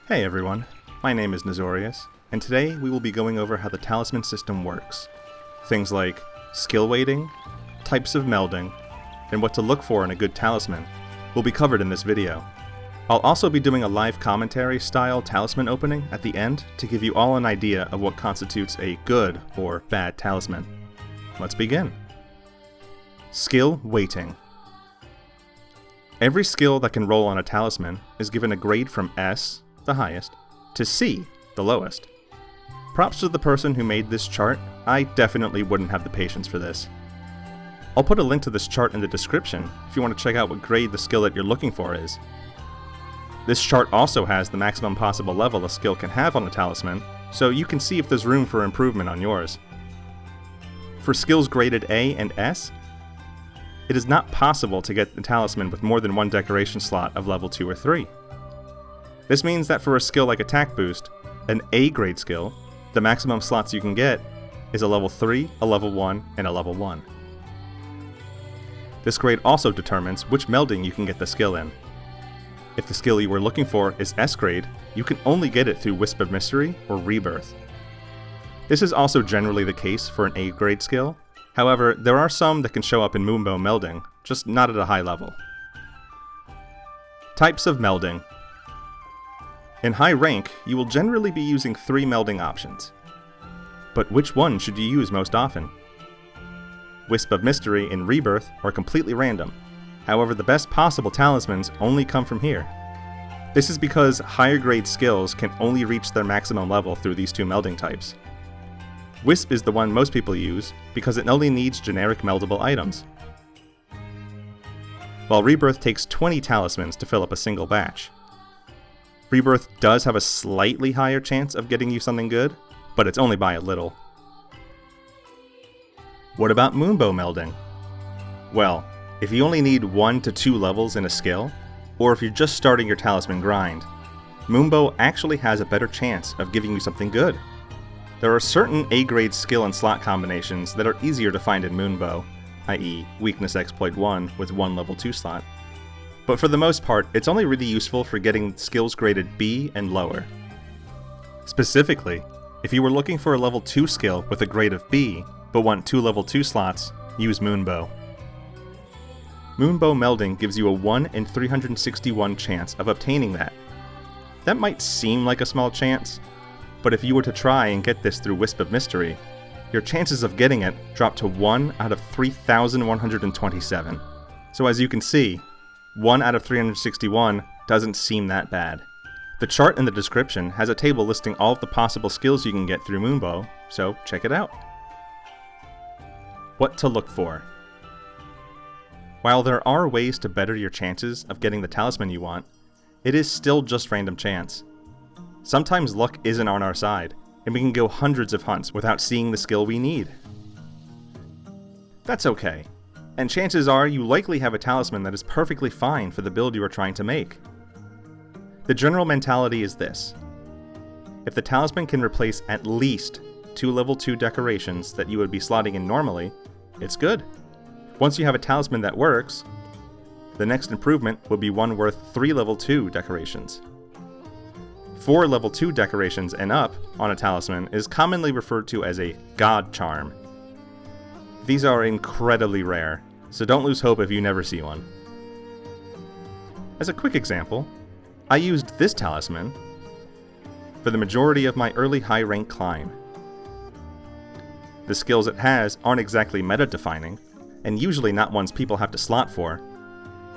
Hey everyone, my name is Nazorius, and today we will be going over how the talisman system works. Things like skill weighting, types of melding, and what to look for in a good talisman will be covered in this video. I'll also be doing a live commentary style talisman opening at the end to give you all an idea of what constitutes a good or bad talisman. Let's begin. Skill weighting. Every skill that can roll on a talisman is given a grade from S, the highest, to C, the lowest. Props to the person who made this chart. I definitely wouldn't have the patience for this. I'll put a link to this chart in the description if you want to check out what grade the skill that you're looking for is. This chart also has the maximum possible level a skill can have on a talisman, so you can see if there's room for improvement on yours. For skills graded A and S, it is not possible to get the talisman with more than one decoration slot of level 2 or 3. This means that for a skill like Attack Boost, an A grade skill, the maximum slots you can get is a level 3, a level 1, and a level 1. This grade also determines which melding you can get the skill in. If the skill you were looking for is S grade, you can only get it through Wisp of Mystery or Rebirth. This is also generally the case for an A grade skill. However, there are some that can show up in Moonbow Melding, just not at a high level. Types of melding. In high rank, you will generally be using 3 melding options. But which one should you use most often? Wisp of Mystery and Rebirth are completely random. However, the best possible talismans only come from here. This is because higher grade skills can only reach their maximum level through these 2 melding types. Wisp is the one most people use because it only needs generic meldable items, while Rebirth takes 20 talismans to fill up a single batch. Rebirth does have a slightly higher chance of getting you something good, but it's only by a little. What about Moonbow Melding? Well, if you only need 1 to 2 levels in a skill, or if you're just starting your talisman grind, Moonbow actually has a better chance of giving you something good. There are certain A-grade skill and slot combinations that are easier to find in Moonbow, i.e. Weakness Exploit 1 with 1 level 2 slot. But for the most part, it's only really useful for getting skills graded B and lower. Specifically, if you were looking for a level 2 skill with a grade of B, but want 2 level 2 slots, use Moonbow. Moonbow Melding gives you a 1 in 361 chance of obtaining that. That might seem like a small chance, but if you were to try and get this through Wisp of Mystery, your chances of getting it drop to 1 out of 3,127. So as you can see, 1 out of 361 doesn't seem that bad. The chart in the description has a table listing all of the possible skills you can get through Moonbow, so check it out. What to look for. While there are ways to better your chances of getting the talisman you want, it is still just random chance. Sometimes luck isn't on our side, and we can go hundreds of hunts without seeing the skill we need. That's okay, and chances are you likely have a talisman that is perfectly fine for the build you are trying to make. The general mentality is this: if the talisman can replace at least 2 level 2 decorations that you would be slotting in normally, it's good. Once you have a talisman that works, the next improvement will be one worth 3 level 2 decorations. 4 level 2 decorations and up on a talisman is commonly referred to as a God Charm. These are incredibly rare, so don't lose hope if you never see one. As a quick example, I used this talisman for the majority of my early high rank climb. The skills it has aren't exactly meta-defining, and usually not ones people have to slot for,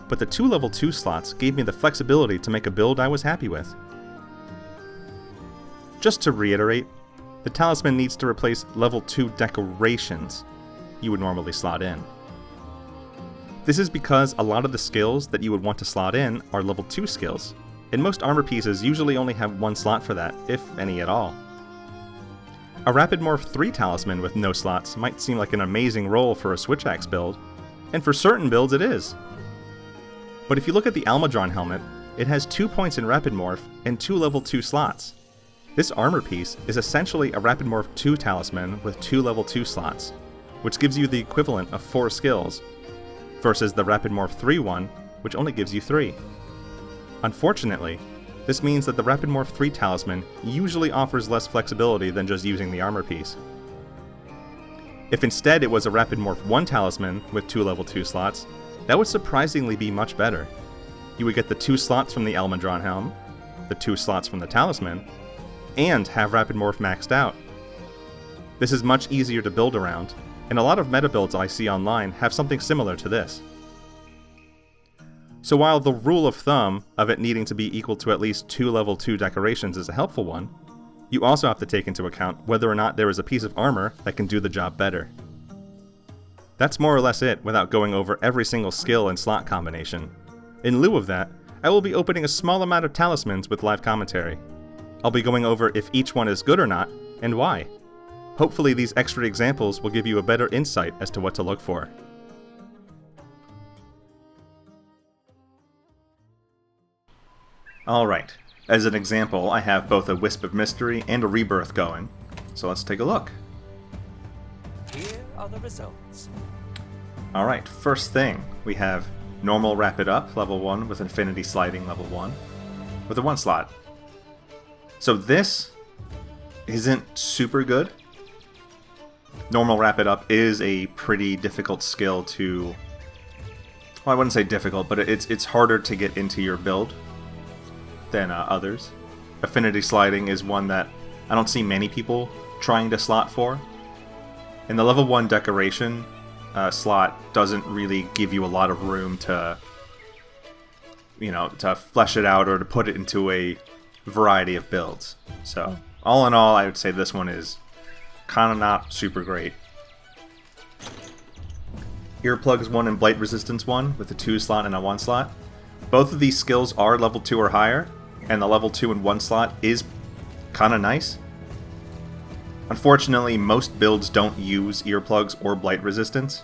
but the 2 level 2 slots gave me the flexibility to make a build I was happy with. Just to reiterate, the talisman needs to replace level 2 decorations you would normally slot in. This is because a lot of the skills that you would want to slot in are level 2 skills, and most armor pieces usually only have 1 slot for that, if any at all. A Rapid Morph 3 talisman with no slots might seem like an amazing role for a Switch Axe build, and for certain builds it is. But if you look at the Almudron helmet, it has 2 points in Rapid Morph and 2 level 2 slots. This armor piece is essentially a Rapid Morph 2 talisman with 2 level 2 slots, which gives you the equivalent of 4 skills, versus the Rapid Morph 3 one, which only gives you 3. Unfortunately, This means that the Rapid Morph 3 Talisman usually offers less flexibility than just using the armor piece. If instead it was a Rapid Morph 1 Talisman with 2 level 2 slots, that would surprisingly be much better. You would get the 2 slots from the Elmendron Helm, the 2 slots from the Talisman, and have Rapid Morph maxed out. This is much easier to build around, and a lot of meta builds I see online have something similar to this. So while the rule of thumb of it needing to be equal to at least 2 level 2 decorations is a helpful one, you also have to take into account whether or not there is a piece of armor that can do the job better. That's more or less it without going over every single skill and slot combination. In lieu of that, I will be opening a small amount of talismans with live commentary. I'll be going over if each one is good or not, and why. Hopefully these extra examples will give you a better insight as to what to look for. Alright, as an example, I have both a Wisp of Mystery and a Rebirth going, so let's take a look. Here are the results. Alright, first thing, we have Normal Rapid Up, level 1, with Infinity Sliding, level 1, with a 1 slot. So this isn't super good. Normal Rapid Up is a pretty difficult skill to... Well, I wouldn't say difficult, but it's harder to get into your build than others. Affinity Sliding is one that I don't see many people trying to slot for. And the level 1 decoration slot doesn't really give you a lot of room to, to flesh it out or to put it into a variety of builds. So, all in all, I would say this one is kind of not super great. Earplugs 1 and Blight Resistance 1 with a 2 slot and a 1 slot. Both of these skills are level 2 or higher, and the level 2 and 1 slot is kind of nice. Unfortunately, most builds don't use earplugs or blight resistance.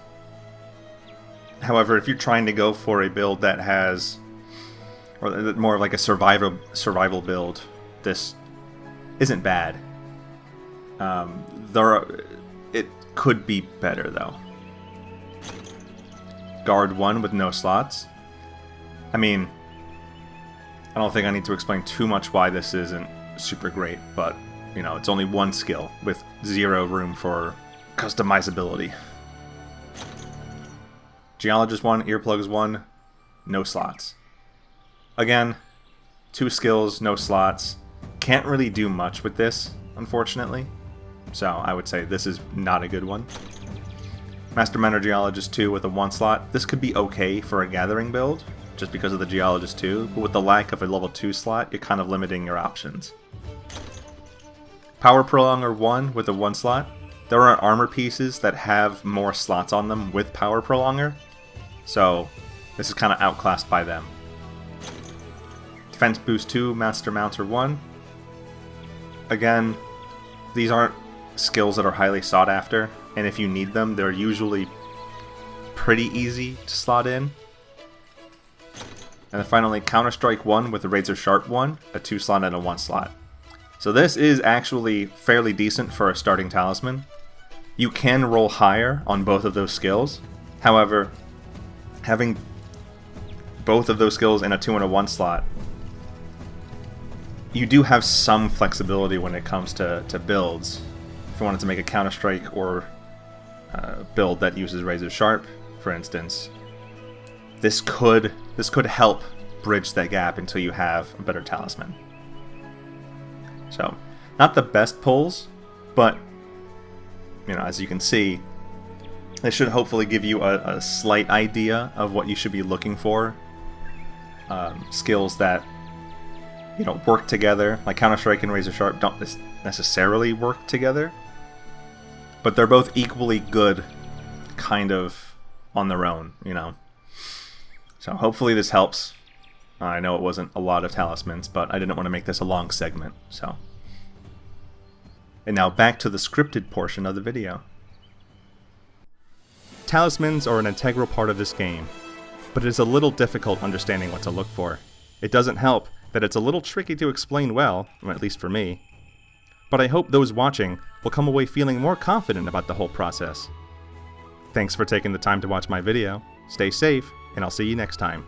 However, if you're trying to go for a build that has, or more like a survival build, this isn't bad. It could be better though. Guard 1 with no slots. I mean, I don't think I need to explain too much why this isn't super great, but it's only one skill with 0 room for customizability. Geologist 1, Earplugs 1, no slots. Again, 2 skills, no slots. Can't really do much with this, unfortunately. So I would say this is not a good one. Master Miner Geologist 2 with a 1 slot. This could be okay for a gathering build, just because of the Geologist 2, but with the lack of a level 2 slot, you're kind of limiting your options. Power Prolonger 1 with a 1 slot. There are armor pieces that have more slots on them with Power Prolonger, so this is kind of outclassed by them. Defense Boost 2, Master Mounter 1. Again, these aren't skills that are highly sought after, and if you need them, they're usually pretty easy to slot in. And then finally, Counter-Strike 1 with a Razor Sharp 1, a 2 slot and a 1 slot. So this is actually fairly decent for a starting talisman. You can roll higher on both of those skills. However, having both of those skills in a 2 and a 1 slot, you do have some flexibility when it comes to builds. If you wanted to make a Counter-Strike or build that uses Razor Sharp, for instance, this could help bridge that gap until you have a better talisman. So, not the best pulls, but as you can see, this should hopefully give you a slight idea of what you should be looking for. Skills that work together, like Counter-Strike and Razor Sharp don't necessarily work together, but they're both equally good, kind of on their own, So hopefully this helps. I know it wasn't a lot of talismans, but I didn't want to make this a long segment, so. And now back to the scripted portion of the video. Talismans are an integral part of this game, but it is a little difficult understanding what to look for. It doesn't help that it's a little tricky to explain well, or at least for me. But I hope those watching will come away feeling more confident about the whole process. Thanks for taking the time to watch my video. Stay safe, and I'll see you next time.